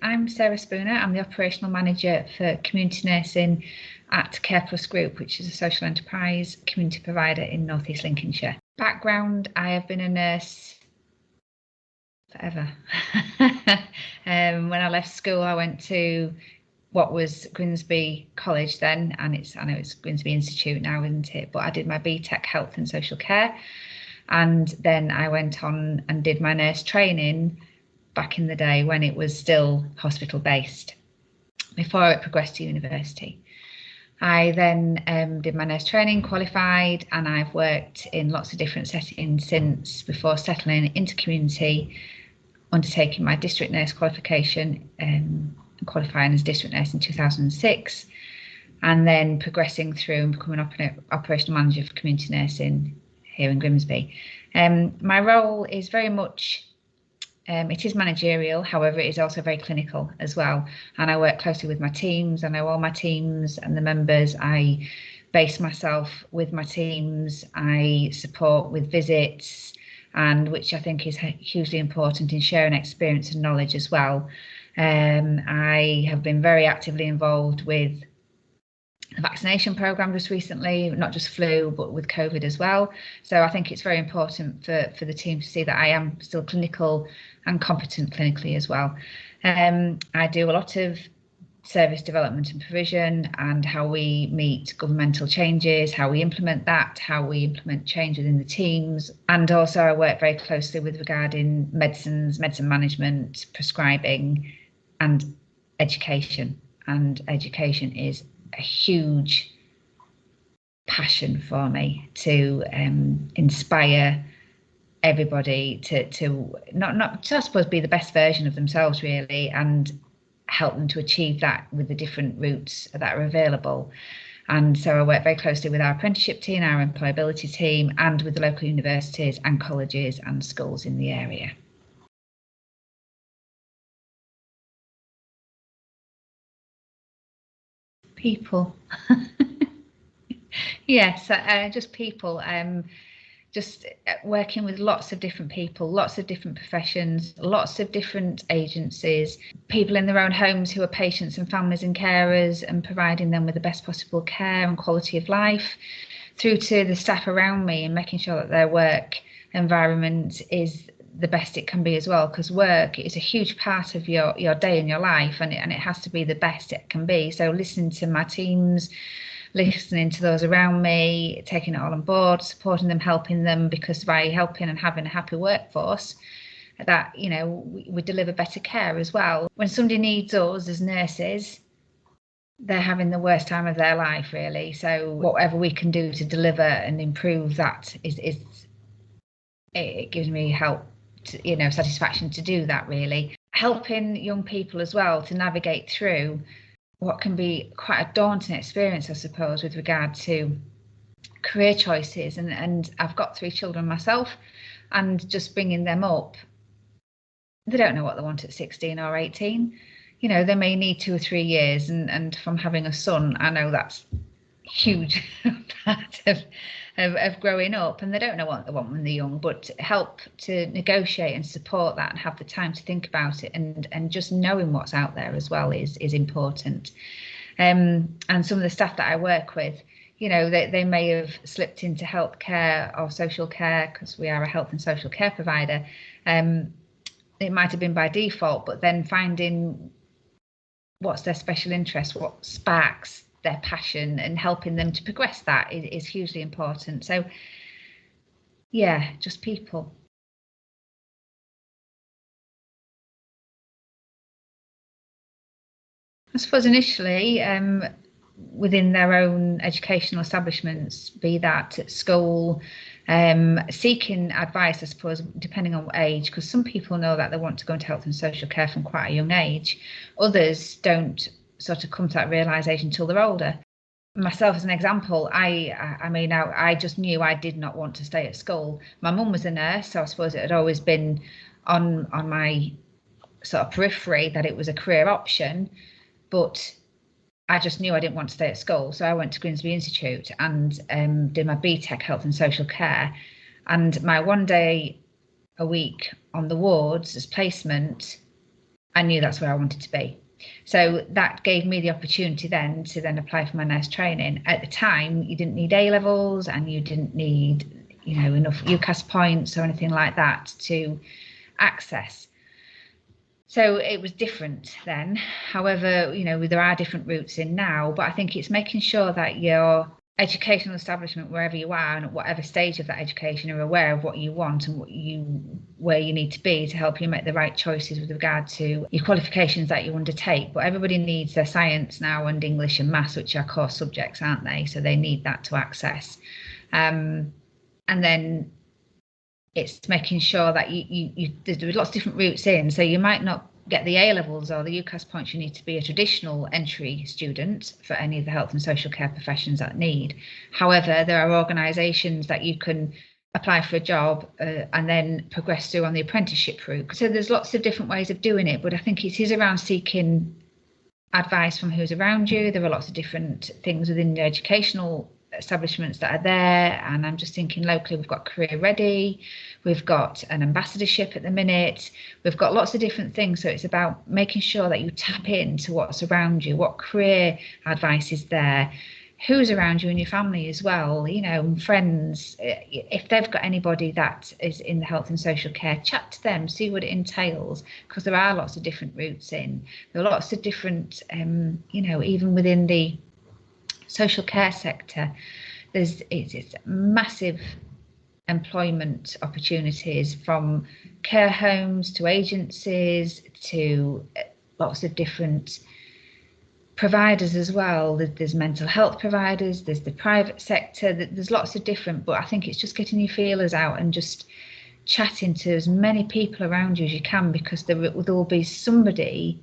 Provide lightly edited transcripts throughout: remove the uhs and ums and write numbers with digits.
I'm Sarah Spooner. I'm the Operational Manager for Community Nursing at Care Plus Group, which is a social enterprise community provider in North East Lincolnshire. Background, I have been a nurse forever. When I left school, I went to what was Grimsby College then, and I know it's Grimsby Institute now, isn't it? But I did my BTEC Health and Social Care, and then I went on and did my nurse training back in the day when it was still hospital based, before it progressed to university. I then did my nurse training, qualified, and I've worked in lots of different settings since, before settling into community, undertaking my district nurse qualification and qualifying as district nurse in 2006, and then progressing through and becoming operational manager for community nursing here in Grimsby. My role is very much it is managerial, however, it is also very clinical as well. And I work closely with my teams. I know all my teams and the members. I base myself with my teams. I support with visits, and which I think is hugely important in sharing experience and knowledge as well. I have been very actively involved with the vaccination programme just recently, not just flu, but with COVID as well. So I think it's very important for the team to see that I am still clinical and competent clinically as well. I do a lot of service development and provision, and how we meet governmental changes, how we implement that, how we implement change within the teams. And also I work very closely with regarding medicines, medicine management, prescribing and education. And education is a huge passion for me, to inspire everybody to not I suppose be the best version of themselves really, and help them to achieve that with the different routes that are available. And so I work very closely with our apprenticeship team, our employability team, and with the local universities and colleges and schools in the area. People. Yes, just people. Just working with lots of different people, lots of different professions, lots of different agencies, people in their own homes who are patients and families and carers, and providing them with the best possible care and quality of life, through to the staff around me and making sure that their work environment is the best it can be as well, because work is a huge part of your day and your life, and it has to be the best it can be. So listening to my teams, listening to those around me, taking it all on board, supporting them, helping them, because by helping and having a happy workforce, that, you know, we deliver better care as well. When somebody needs us as nurses, they're having the worst time of their life really. So whatever we can do to deliver and improve that is it gives me help to, you know, satisfaction to do that really. Helping young people as well to navigate through what can be quite a daunting experience, I suppose, with regard to career choices. And I've got 3 children myself, and just bringing them up, they don't know what they want at 16 or 18. You know, they may need 2 or 3 years. And from having a son, I know that's huge part of growing up, and they don't know what they want when they're young, but help to negotiate and support that and have the time to think about it, and just knowing what's out there as well is important. And some of the staff that I work with, you know, they may have slipped into healthcare or social care, because we are a health and social care provider. It might have been by default, but then finding what's their special interest, what sparks their passion, and helping them to progress that is hugely important. So yeah, just people. I suppose initially within their own educational establishments, be that at school, seeking advice, I suppose, depending on what age, because some people know that they want to go into health and social care from quite a young age. Others don't sort of come to that realisation until they're older. Myself as an example, I mean, I just knew I did not want to stay at school. My mum was a nurse, so I suppose it had always been on my sort of periphery that it was a career option, but I just knew I didn't want to stay at school. So I went to Grimsby Institute and did my BTEC Health and Social Care, and my 1 day a week on the wards as placement I knew that's where I wanted to be. So that gave me the opportunity then to apply for my nurse training. At the time, you didn't need A levels and you didn't need, enough UCAS points or anything like that to access. So it was different then. However, there are different routes in now, but I think it's making sure that your educational establishment, wherever you are and at whatever stage of that education, are aware of what you want and where you need to be to help you make the right choices with regard to your qualifications that you undertake. But everybody needs their science now and English and maths, which are core subjects, aren't they? So they need that to access. And then it's making sure that there's lots of different routes in. So you might not get the A levels or the UCAS points you need to be a traditional entry student for any of the health and social care professions that need. However, there are organisations that you can apply for a job and then progress through on the apprenticeship route. So there's lots of different ways of doing it, but I think it is around seeking advice from who's around you. There are lots of different things within the educational establishments that are there, and I'm just thinking locally we've got Career Ready, we've got an ambassadorship at the minute, we've got lots of different things. So it's about making sure that you tap into what's around you, what career advice is there, who's around you in your family as well, friends. If they've got anybody that is in the health and social care, chat to them, see what it entails, because there are lots of different routes in. There are lots of different, even within the social care sector, it's massive employment opportunities, from care homes to agencies to lots of different providers as well. There's mental health providers, there's the private sector, there's lots of different, but I think it's just getting your feelers out and just chatting to as many people around you as you can, because there will be somebody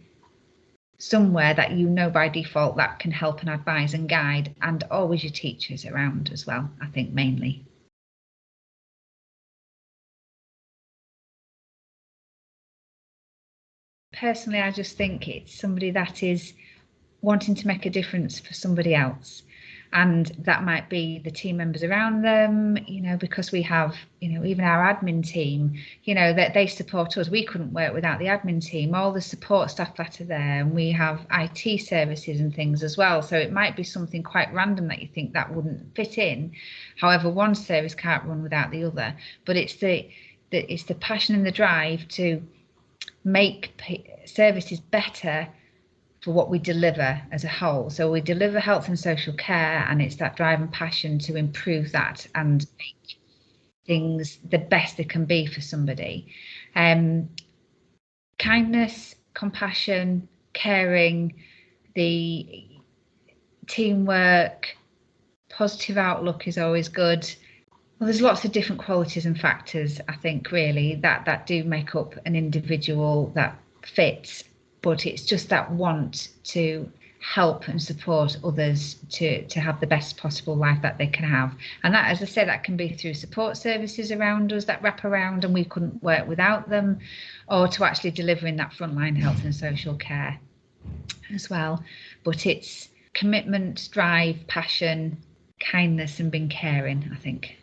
somewhere that by default that can help and advise and guide, and always your teachers around as well, I think mainly. Personally, I just think it's somebody that is wanting to make a difference for somebody else, and that might be the team members around them, because we have, even our admin team, that they support us. We couldn't work without the admin team, all the support staff that are there, and we have IT services and things as well. So it might be something quite random that you think that wouldn't fit in. However, one service can't run without the other, but it's the passion and the drive to make services better for what we deliver as a whole. So we deliver health and social care, and it's that drive and passion to improve that and make things the best they can be for somebody. Kindness, compassion, caring, the teamwork, positive outlook is always good. Well, there's lots of different qualities and factors, I think, really, that do make up an individual that fits. But it's just that want to help and support others to have the best possible life that they can have. And that, as I said, that can be through support services around us that wrap around and we couldn't work without them, or to actually delivering that frontline health and social care as well. But it's commitment, drive, passion, kindness and being caring, I think.